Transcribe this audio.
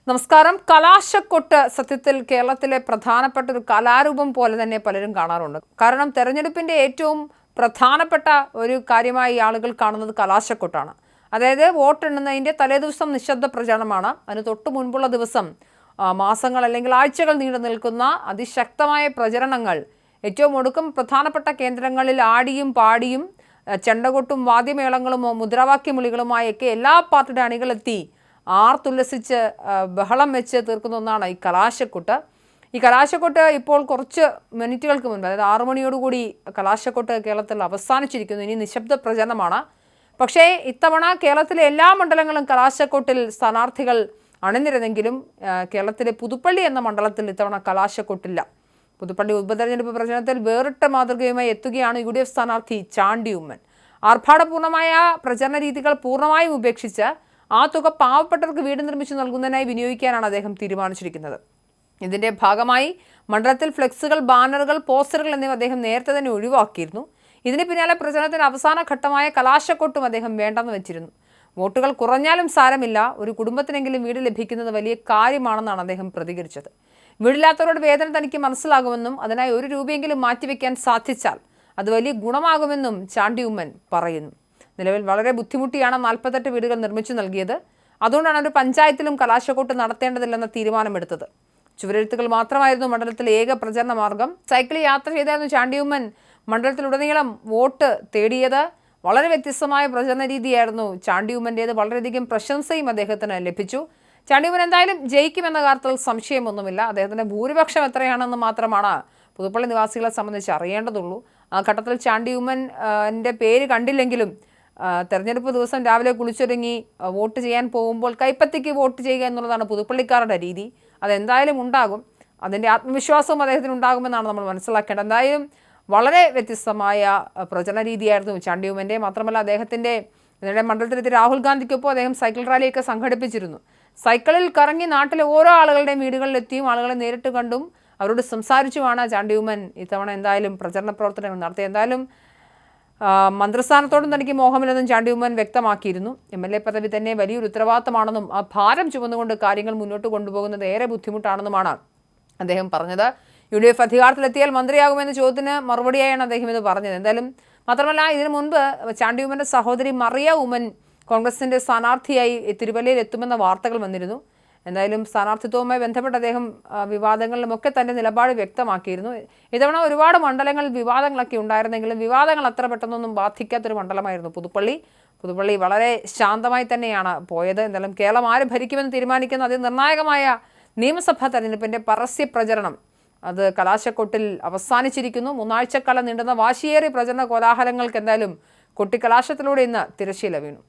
നമസ്കാരം. കലാശക്കൊട്ട് സത്യത്തിൽ കേരളത്തിലെ പ്രധാനപ്പെട്ട ഒരു കലാരൂപം പോലെ തന്നെ പലരും കാണാറുണ്ട്. കാരണം തെരഞ്ഞെടുപ്പിന്റെ ഏറ്റവും പ്രധാനപ്പെട്ട ഒരു കാര്യമായി ആളുകൾ കാണുന്നത് കലാശക്കൊട്ടാണ്. അതായത് വോട്ടെണ്ണുന്നതിന്റെ തലേദിവസം നിശബ്ദ പ്രചാരണമാണ്. അതിന് തൊട്ടു മുൻപുള്ള ദിവസം മാസങ്ങൾ അല്ലെങ്കിൽ ആഴ്ചകൾ നീണ്ടു നിൽക്കുന്ന അതിശക്തമായ പ്രചരണങ്ങൾ, ഏറ്റവും ഒടുക്കം പ്രധാനപ്പെട്ട കേന്ദ്രങ്ങളിൽ ആടിയും പാടിയും ചെണ്ടകൊട്ടും വാദ്യമേളങ്ങളും മുദ്രാവാക്യ വിളികളുമായൊക്കെ എല്ലാ പാർട്ടിയുടെ അണികളെത്തി ആർത്തുല്ലസിച്ച് ബഹളം വെച്ച് തീർക്കുന്ന ഒന്നാണ് ഈ കലാശക്കൊട്ട്. ഈ കലാശക്കൊട്ട് ഇപ്പോൾ കുറച്ച് മിനിറ്റുകൾക്ക് മുൻപ്, അതായത് 6 മണിയോടുകൂടി കലാശക്കൊട്ട് കേരളത്തിൽ അവസാനിച്ചിരിക്കുന്നു. ഇനി നിശബ്ദ പ്രചരണമാണ്. പക്ഷേ ഇത്തവണ കേരളത്തിലെ എല്ലാ മണ്ഡലങ്ങളും കലാശക്കൊട്ടിൽ സ്ഥാനാർത്ഥികൾ അണിനിരന്നെങ്കിലും കേരളത്തിലെ പുതുപ്പള്ളി എന്ന മണ്ഡലത്തിൽ ഇത്തവണ കലാശക്കൊട്ടില്ല. പുതുപ്പള്ളി ഉപതെരഞ്ഞെടുപ്പ് പ്രചരണത്തിൽ വേറിട്ട മാതൃകയുമായി എത്തുകയാണ് UDF സ്ഥാനാർത്ഥി ചാണ്ടി ഉമ്മൻ. ആർഭാടപൂർണമായ പ്രചരണ രീതികൾ പൂർണ്ണമായും ഉപേക്ഷിച്ച് ആ തുക പാവപ്പെട്ടവർക്ക് വീട് നിർമ്മിച്ചു നൽകുന്നതിനായി വിനിയോഗിക്കാനാണ് അദ്ദേഹം തീരുമാനിച്ചിരിക്കുന്നത്. ഇതിന്റെ ഭാഗമായി മണ്ഡലത്തിൽ ഫ്ലെക്സുകൾ, ബാനറുകൾ, പോസ്റ്ററുകൾ എന്നിവ അദ്ദേഹം നേരത്തെ തന്നെ ഒഴിവാക്കിയിരുന്നു. ഇതിന് പിന്നാലെ പ്രചരണത്തിന്റെ അവസാന ഘട്ടമായ കലാശക്കൊട്ടും അദ്ദേഹം വേണ്ടെന്ന് വെച്ചിരുന്നു. വോട്ടുകൾ കുറഞ്ഞാലും സാരമില്ല, ഒരു കുടുംബത്തിനെങ്കിലും വീട് ലഭിക്കുന്നത് വലിയ കാര്യമാണെന്നാണ് അദ്ദേഹം പ്രതികരിച്ചത്. വീടില്ലാത്തവരുടെ വേദന തനിക്ക് മനസ്സിലാകുമെന്നും അതിനായി 1 രൂപയെങ്കിലും മാറ്റിവെക്കാൻ സാധിച്ചാൽ അത് വലിയ ഗുണമാകുമെന്നും ചാണ്ടി ഉമ്മൻ പറയുന്നു. നിലവിൽ വളരെ ബുദ്ധിമുട്ടിയാണ് 48 വീടുകൾ നിർമ്മിച്ചു നൽകിയത്. അതുകൊണ്ടാണ് ഒരു പഞ്ചായത്തിലും കലാശക്കൊട്ട് നടത്തേണ്ടതില്ലെന്ന തീരുമാനമെടുത്തത്. ചുവരെഴുത്തുകൾ മാത്രമായിരുന്നു മണ്ഡലത്തിലെ ഏക പ്രചരണ മാർഗം. സൈക്കിളിൽ യാത്ര ചെയ്തായിരുന്നു ചാണ്ടി ഉമ്മൻ മണ്ഡലത്തിലുടനീളം വോട്ട് തേടിയത്. വളരെ വ്യത്യസ്തമായ പ്രചരണ രീതിയായിരുന്നു ചാണ്ടി ഉമ്മൻ്റേത്. വളരെയധികം പ്രശംസയും അദ്ദേഹത്തിന് ലഭിച്ചു. ചാണ്ടി ഉമ്മൻ എന്തായാലും ജയിക്കുമെന്ന കാര്യത്തിൽ സംശയമൊന്നുമില്ല. അദ്ദേഹത്തിൻ്റെ ഭൂരിപക്ഷം എത്രയാണെന്ന് മാത്രമാണ് പുതുപ്പള്ളി നിവാസികളെ സംബന്ധിച്ച് അറിയേണ്ടതുള്ളൂ. ആ ഘട്ടത്തിൽ ചാണ്ടി ഉമ്മൻ്റെ പേര് കണ്ടില്ലെങ്കിലും തെരഞ്ഞെടുപ്പ് ദിവസം രാവിലെ കുളിച്ചൊരുങ്ങി വോട്ട് ചെയ്യാൻ പോകുമ്പോൾ കൈപ്പത്തിക്ക് വോട്ട് ചെയ്യുക എന്നുള്ളതാണ് പുതുപ്പള്ളിക്കാരുടെ രീതി. അതെന്തായാലും ഉണ്ടാകും. അതിൻ്റെ ആത്മവിശ്വാസവും അദ്ദേഹത്തിന് ഉണ്ടാകുമെന്നാണ് നമ്മൾ മനസ്സിലാക്കേണ്ടത്. എന്തായാലും വളരെ വ്യത്യസ്തമായ പ്രചരണ രീതിയായിരുന്നു ചാണ്ടി ഉമ്മൻ്റെ. മാത്രമല്ല അദ്ദേഹത്തിൻ്റെ മണ്ഡലത്തിലെത്തി രാഹുൽ ഗാന്ധിക്കൊപ്പം അദ്ദേഹം സൈക്കിൾ റാലിയൊക്കെ സംഘടിപ്പിച്ചിരുന്നു. സൈക്കിളിൽ കറങ്ങി നാട്ടിലെ ഓരോ ആളുകളുടെയും വീടുകളിലെത്തിയും ആളുകളെ നേരിട്ട് കണ്ടും അവരോട് സംസാരിച്ചുമാണ് ചാണ്ടി ഉമ്മൻ ഇത്തവണ എന്തായാലും പ്രചരണ പ്രവർത്തനങ്ങൾ നടത്തിയത്. എന്തായാലും മന്ത്രിസ്ഥാനത്തോടും തനിക്ക് മോഹമില്ലെന്നും ചാണ്ടി ഉമ്മൻ വ്യക്തമാക്കിയിരുന്നു. MLA പദവി തന്നെ വലിയൊരു ഉത്തരവാദിത്തമാണെന്നും ആ ഭാരം ചുമന്നുകൊണ്ട് കാര്യങ്ങൾ മുന്നോട്ട് കൊണ്ടുപോകുന്നത് ഏറെ ബുദ്ധിമുട്ടാണെന്നുമാണ് അദ്ദേഹം പറഞ്ഞത്. UDF അധികാരത്തിലെത്തിയാൽ മന്ത്രിയാകുമെന്ന ചോദ്യത്തിന് മറുപടിയായാണ് അദ്ദേഹം ഇത് പറഞ്ഞത്. എന്തായാലും മാത്രമല്ല, ഇതിനു മുൻപ് ചാണ്ടി ഉമ്മൻ്റെ സഹോദരി മറിയ ഉമ്മൻ കോൺഗ്രസിൻ്റെ സ്ഥാനാർത്ഥിയായി തിരുവല്ലയിൽ എത്തുമെന്ന വാർത്തകൾ വന്നിരുന്നു. എന്തായാലും സ്ഥാനാർത്ഥിത്വവുമായി ബന്ധപ്പെട്ട് അദ്ദേഹം വിവാദങ്ങളിലുമൊക്കെ തൻ്റെ നിലപാട് വ്യക്തമാക്കിയിരുന്നു. ഇത്തവണ ഒരുപാട് മണ്ഡലങ്ങളിൽ വിവാദങ്ങളൊക്കെ ഉണ്ടായിരുന്നെങ്കിലും വിവാദങ്ങൾ അത്ര പെട്ടെന്നൊന്നും ബാധിക്കാത്തൊരു മണ്ഡലമായിരുന്നു പുതുപ്പള്ളി വളരെ ശാന്തമായി തന്നെയാണ് പോയത്. എന്തായാലും കേരളം ആര് ഭരിക്കുമെന്ന് തീരുമാനിക്കുന്ന അതിനിർണായകമായ നിയമസഭാ തെരഞ്ഞെടുപ്പിൻ്റെ പരസ്യ പ്രചരണം അത് കലാശക്കൊട്ടിൽ അവസാനിച്ചിരിക്കുന്നു. 3 ആഴ്ചക്കാലം നീണ്ടുന്ന വാശിയേറിയ പ്രചരണ കോലാഹലങ്ങൾക്ക് എന്തായാലും കൊട്ടിക്കലാശത്തിലൂടെ ഇന്ന് തിരശ്ശീല വീണു.